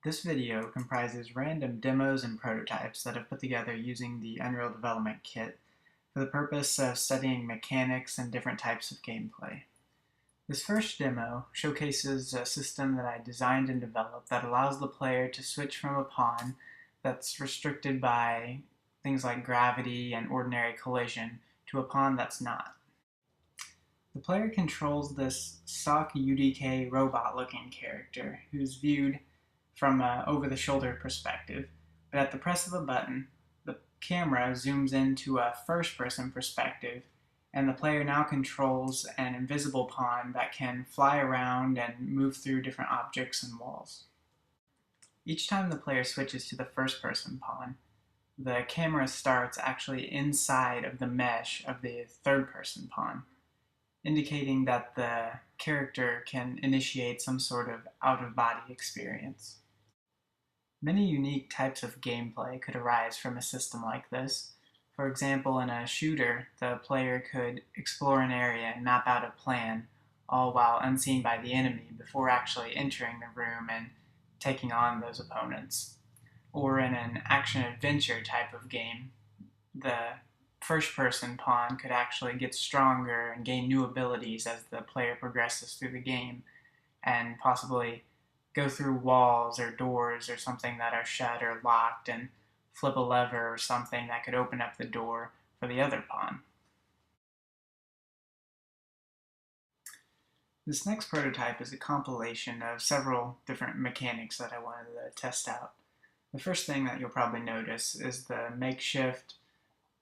This video comprises random demos and prototypes that I've put together using the Unreal Development Kit for the purpose of studying mechanics and different types of gameplay. This first demo showcases a system that I designed and developed that allows the player to switch from a pawn that's restricted by things like gravity and ordinary collision to a pawn that's not. The player controls this stock UDK robot-looking character who's viewed from an over-the-shoulder perspective, but at the press of a button, the camera zooms into a first-person perspective, and the player now controls an invisible pawn that can fly around and move through different objects and walls. Each time the player switches to the first-person pawn, the camera starts actually inside of the mesh of the third-person pawn, indicating that the character can initiate some sort of out-of-body experience. Many unique types of gameplay could arise from a system like this. For example, in a shooter, the player could explore an area and map out a plan, all while unseen by the enemy before actually entering the room and taking on those opponents. Or in an action-adventure type of game, the first-person pawn could actually get stronger and gain new abilities as the player progresses through the game, and possibly go through walls or doors or something that are shut or locked and flip a lever or something that could open up the door for the other pawn. This next prototype is a compilation of several different mechanics that I wanted to test out. The first thing that you'll probably notice is the makeshift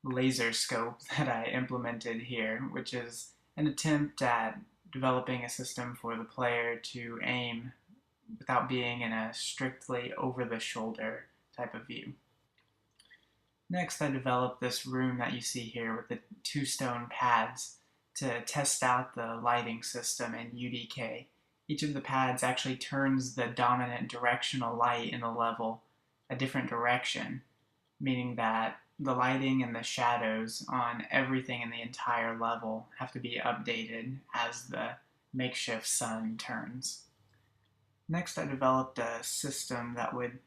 laser scope that I implemented here, which is an attempt at developing a system for the player to aim without being in a strictly over-the-shoulder type of view. Next, I developed this room that you see here with the two stone pads to test out the lighting system in UDK. Each of the pads actually turns the dominant directional light in the level a different direction, meaning that the lighting and the shadows on everything in the entire level have to be updated as the makeshift sun turns. Next, I developed a system that would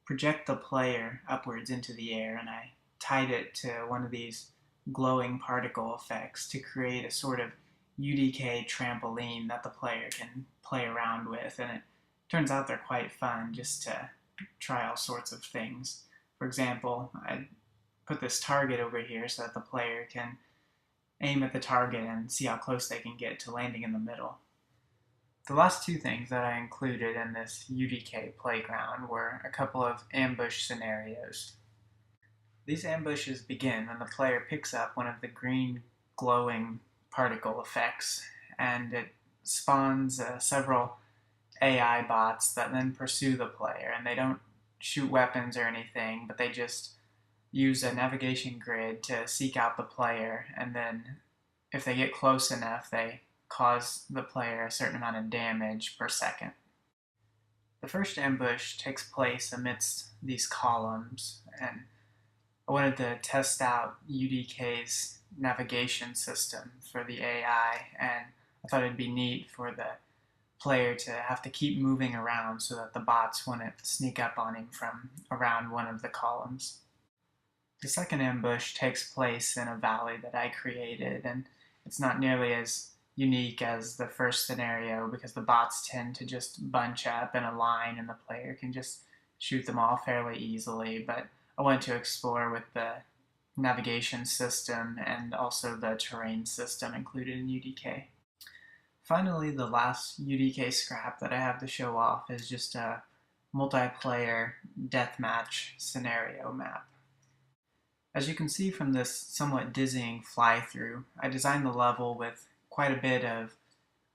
project the player upwards into the air, and I tied it to one of these glowing particle effects to create a sort of UDK trampoline that the player can play around with, and it turns out they're quite fun just to try all sorts of things. For example, I put this target over here so that the player can aim at the target and see how close they can get to landing in the middle. The last two things that I included in this UDK playground were a couple of ambush scenarios. These ambushes begin when the player picks up one of the green glowing particle effects, and it spawns several AI bots that then pursue the player, and they don't shoot weapons or anything, but they just use a navigation grid to seek out the player, and then if they get close enough, they cause the player a certain amount of damage per second. The first ambush takes place amidst these columns, and I wanted to test out UDK's navigation system for the AI, and I thought it'd be neat for the player to have to keep moving around so that the bots wouldn't sneak up on him from around one of the columns. The second ambush takes place in a valley that I created, and it's not nearly as unique as the first scenario because the bots tend to just bunch up in a line and the player can just shoot them all fairly easily, but I wanted to explore with the navigation system and also the terrain system included in UDK. Finally, the last UDK scrap that I have to show off is just a multiplayer deathmatch scenario map. As you can see from this somewhat dizzying fly-through, I designed the level with quite a bit of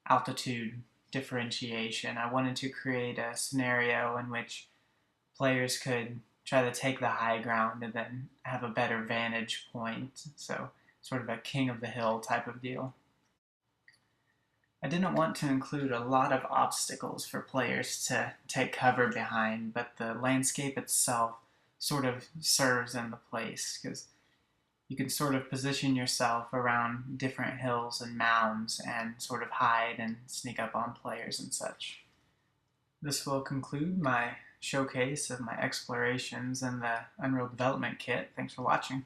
altitude differentiation. I wanted to create a scenario in which players could try to take the high ground and then have a better vantage point, so sort of a king of the hill type of deal. I didn't want to include a lot of obstacles for players to take cover behind, but the landscape itself sort of serves in the place, because you can sort of position yourself around different hills and mounds and sort of hide and sneak up on players and such. This will conclude my showcase of my explorations in the Unreal Development Kit. Thanks for watching.